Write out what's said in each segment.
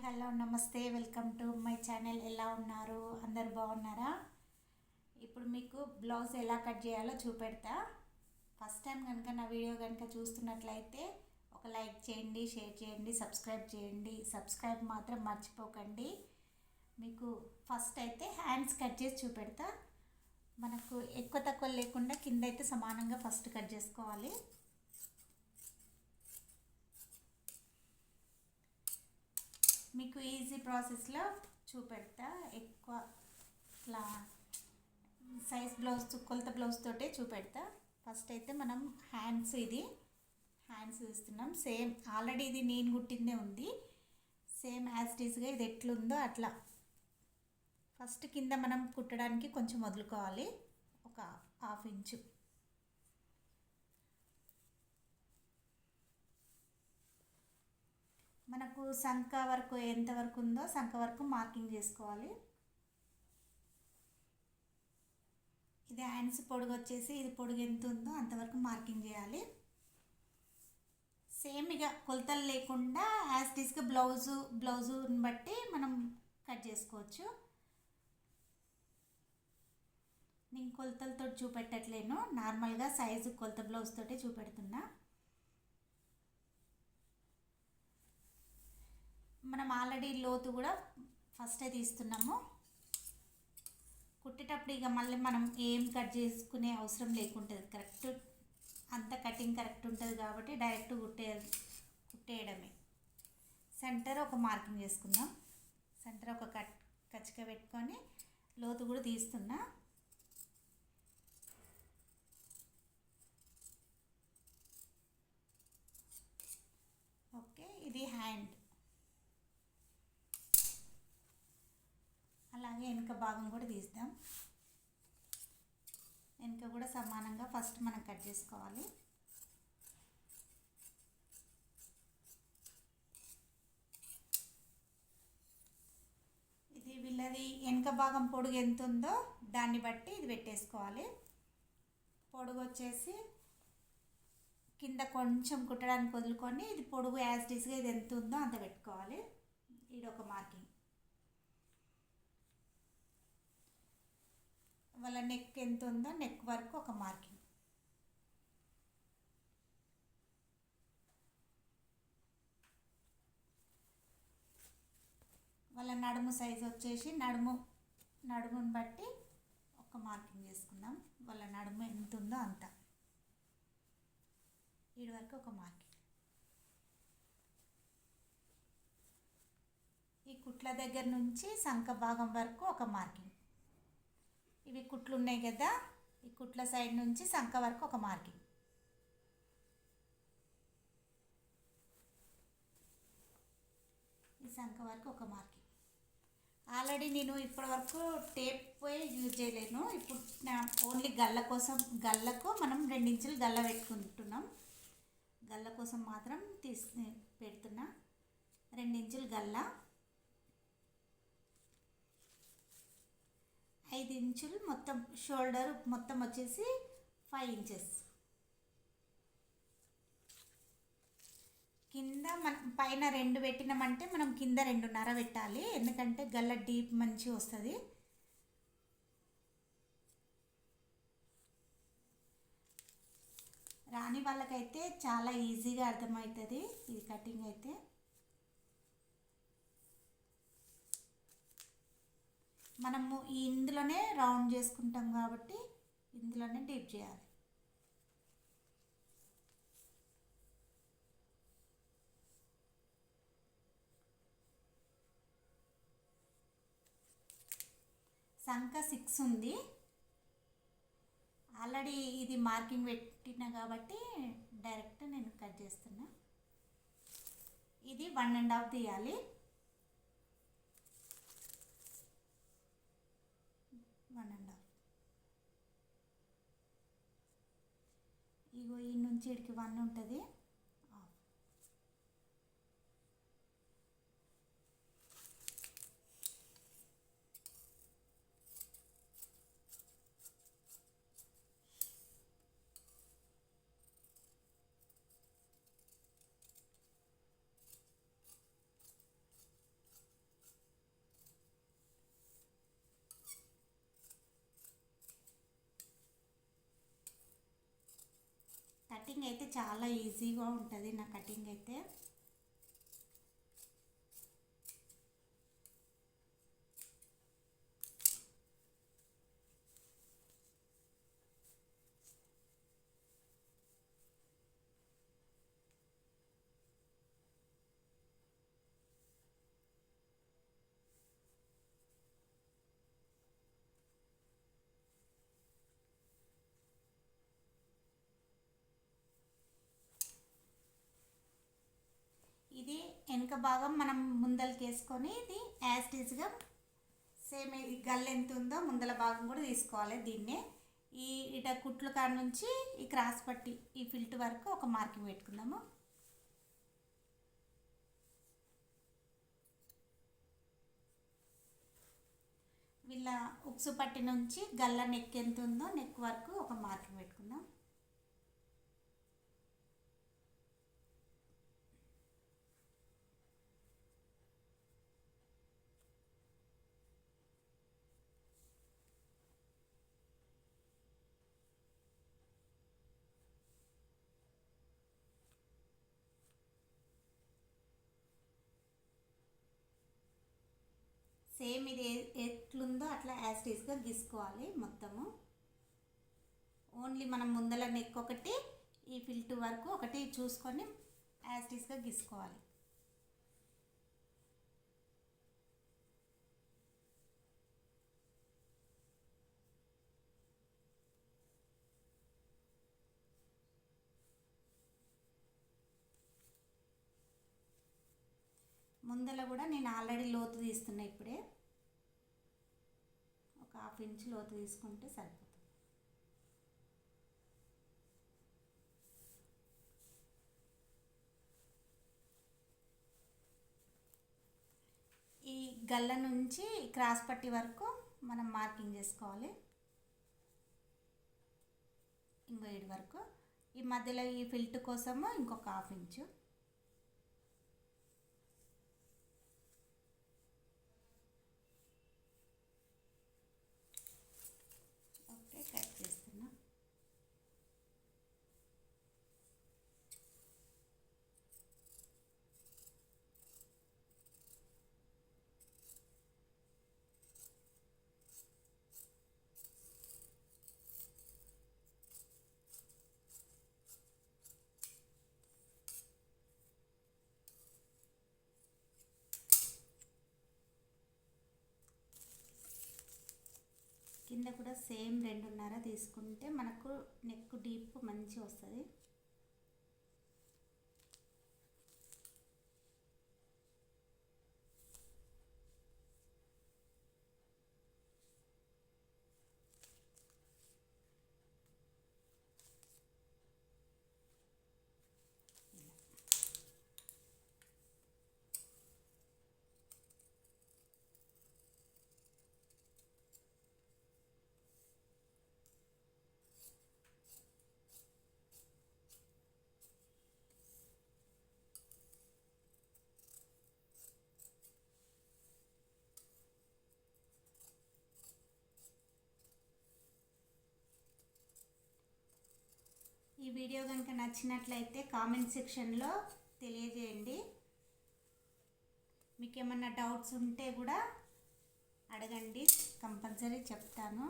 Hello నమస్తే welcome to my channel. ఎలా ఉన్నారు? అందరు బాగున్నారా? ఇప్పుడు మీకు బ్లౌజ్ ఎలా కట్ చేయాలో చూపెడతా. ఫస్ట్ టైం కనుక నా వీడియో కనుక చూస్తున్నట్లయితే ఒక లైక్ చేయండి, షేర్ చేయండి, సబ్స్క్రైబ్ చేయండి. సబ్స్క్రైబ్ మాత్రం మర్చిపోకండి. మీకు ఫస్ట్ అయితే హ్యాండ్స్ కట్ చేసి చూపెడతా. మనకు ఎక్కువ తక్కువ లేకుండా కింద అయితే సమానంగా ఫస్ట్ కట్ చేసుకోవాలి. మీకు ఈజీ ప్రాసెస్లో చూపెడతా. ఎక్కువ ఇట్లా సైజ్ బ్లౌజ్ కొలత బ్లౌజ్ తోటే చూపెడతా. ఫస్ట్ అయితే మనం హ్యాండ్స్ ఇస్తున్నాం. సేమ్ ఆల్రెడీ ఇది నేను కుట్టిందే ఉంది. సేమ్ యాజ్ ఇట్ ఈస్గా ఇది ఎట్లుందో అట్లా ఫస్ట్ కింద మనం కుట్టడానికి కొంచెం వదులుకోవాలి, ఒక హాఫ్ ఇంచు. మనకు సంక వరకు ఎంతవరకు ఉందో సంక వరకు మార్కింగ్ చేసుకోవాలి. ఇది హ్యాండ్స్ పొడుగు వచ్చేసి ఇది పొడుగు ఎంత ఉందో అంతవరకు మార్కింగ్ చేయాలి. సేమ్ ఇక కొలతలు లేకుండా యాజ్ ఇట్ ఈస్గా బ్లౌజుని బట్టి మనం కట్ చేసుకోవచ్చు. నేను కొలతలతో చూపెట్టట్లేను, నార్మల్గా సైజు కొలత బ్లౌజ్ తోటే చూపెడుతున్నా. మనం ఆల్రెడీ లోతు కూడా ఫస్టే తీస్తున్నాము. కుట్టేటప్పుడు ఇక మళ్ళీ మనం ఏం కట్ చేసుకునే అవసరం లేకుంటుంది. కరెక్ట్ అంత కటింగ్ కరెక్ట్ ఉంటుంది కాబట్టి డైరెక్ట్ కుట్టేయడమే. సెంటర్ ఒక మార్కింగ్ చేసుకుందాం. సెంటర్ ఒక కచ్చిక పెట్టుకొని లోతు కూడా తీస్తున్నా. ఓకే, ఇది హ్యాండ్. అలాగే వెనుక భాగం కూడా తీద్దాం. వెనుక కూడా సమానంగా ఫస్ట్ మనం కట్ చేసుకోవాలి. ఇది వీళ్ళది వెనుక భాగం పొడుగు ఎంత ఉందో దాన్ని బట్టి ఇది పెట్టేసుకోవాలి. పొడుగు వచ్చేసి కింద కొంచెం కుట్టడానికి వదులుకొని ఇది పొడుగు యాజ్ ఇట్ ఈస్గా ఇది ఎంత ఉందో అంత పెట్టుకోవాలి. ఇది ఒక మార్కింగ్. వాళ్ళ నెక్ ఎంత ఉందో నెక్ వరకు ఒక మార్కింగ్. వాళ్ళ నడుము సైజు వచ్చేసి నడుముని బట్టి ఒక మార్కింగ్ చేసుకుందాం. వాళ్ళ నడుము ఎంత ఉందో అంత వీడి వరకు ఒక మార్కింగ్. ఈ కుట్ల దగ్గర నుంచి సంక భాగం వరకు ఒక మార్కింగ్. ఇవి కుట్లు ఉన్నాయి కదా, ఈ కుట్ల సైడ్ నుంచి సంక వరకు ఒక మార్కింగ్. ఈ సంక వరకు ఒక మార్కింగ్. ఆల్రెడీ నేను ఇప్పటి వరకు టేప్ యూజ్ చేయలేను. ఇప్పుడు ఓన్లీ గల్ల కోసం, గల్లకు మనం 2 ఇంచులు గల్ల పెట్టుకుంటున్నాం. గల్ల కోసం మాత్రం పెడుతున్నా 2 ఇంచులు గల్ల, 5 ఇంచులు మొత్తం షోల్డర్ మొత్తం వచ్చేసి 5 ఇంచెస్. కింద మనం పైన 2 పెట్టినామంటే మనం కింద 2.5 పెట్టాలి, ఎందుకంటే గల్ల డీప్ మంచి వస్తుంది. రాని వాళ్ళకైతే చాలా ఈజీగా అర్థమవుతుంది ఇది కటింగ్ అయితే. మనము ఇందులోనే రౌండ్ చేసుకుంటాం కాబట్టి ఇందులోనే డీప్ చేయాలి. సంక 6 ఉంది ఆల్రెడీ. ఇది మార్కింగ్ పెట్టినా కాబట్టి డైరెక్ట్ నేను కట్ చేస్తున్నా. ఇది 1.5 తీయాలి. 1.5. ఇగో ఈ నుంచి ఇడికి 1 ఉంటుంది. కటింగ్ అయితే చాలా ఈజీగా ఉంటుంది నా కటింగ్ అయితే. ఇది వెనుక భాగం మనం ముందలకి వేసుకొని ఇది యాజ్ టీజ్గా సేమ్ ఇది గల్ల ఎంత ఉందో ముందల భాగం కూడా తీసుకోవాలి. దీన్నే ఈ ఇట కుట్లు కాడ నుంచి ఈ క్రాస్ పట్టి ఈ ఫిల్ట్ వరకు ఒక మార్కింగ్ పెట్టుకుందాము. వీళ్ళ ఉక్సు పట్టి నుంచి గల్ల నెక్ ఎంత ఉందో నెక్ వరకు ఒక మార్కింగ్ పెట్టుకుందాం. సేమ్ ఇది ఎట్లుందో అట్లా యాజ్ టీజ్గా గీసుకోవాలి మొత్తము. ఓన్లీ మనం ముందల నెక్ ఒకటి ఈ ఫిల్ట్ వరకు ఒకటి చూసుకొని యాజ్ టీజ్గా గీసుకోవాలి. ముందల కూడా నేను ఆల్రెడీ లోతు తీస్తున్నా. ఇప్పుడే ఒక 1/2 ఇంచ్ లోతు తీసుకుంటే సరిపోతుంది. ఈ గల్ల నుంచి క్రాస్ పట్టి వరకు మనం మార్కింగ్ చేసుకోవాలి. ఇంకో 7 వరకు ఈ మధ్యలో ఈ ఫిల్ట్ కోసము ఇంకొక 1/2 ఇంచు. కింద కూడా సేమ్ 2.5 తీసుకుంటే మనకు నెక్ డీప్ మంచి వస్తుంది. ఈ వీడియో కనుక నచ్చినట్లయితే కామెంట్ సెక్షన్లో తెలియజేయండి. మీకు ఏమన్నా డౌట్స్ ఉంటే కూడా అడగండి, కంపల్సరీ చెప్తాను.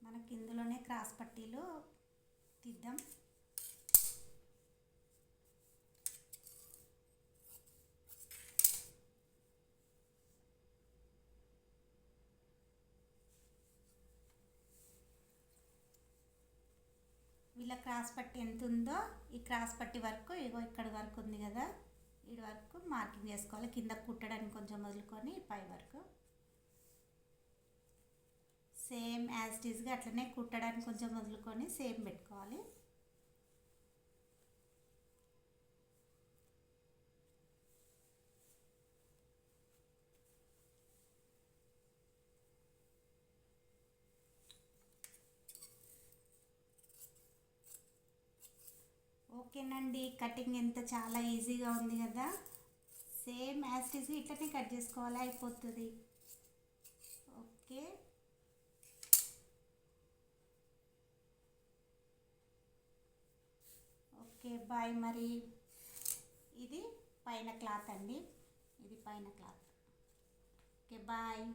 మనకి ఇందులోనే క్రాస్ పట్టీలు తీద్దాం. వీళ్ళ క్రాస్ పట్టి ఎంత ఉందో ఈ క్రాస్ పట్టి వరకు ఇగో ఇక్కడ వరకు ఉంది కదా, ఈ వరకు మార్కింగ్ చేసుకోవాలి. కింద కుట్టడానికి కొంచెం వదులుకొని పై వరకు సేమ్ యాజ్ టీజ్గా అట్లనే కుట్టడానికి కొంచెం వదులుకొని సేమ్ పెట్టుకోవాలి. ఓకేనండి, కటింగ్ ఎంత చాలా ఈజీగా ఉంది కదా. సేమ్ యాజ్ ఇట్ ఈజ్ ఇట్లనే కట్ చేసుకోవాలి, అయిపోతుంది. Okay, okay bye. మరి ఇది పైన క్లాత్ అండి, ఇది పైన క్లాత్. Okay bye.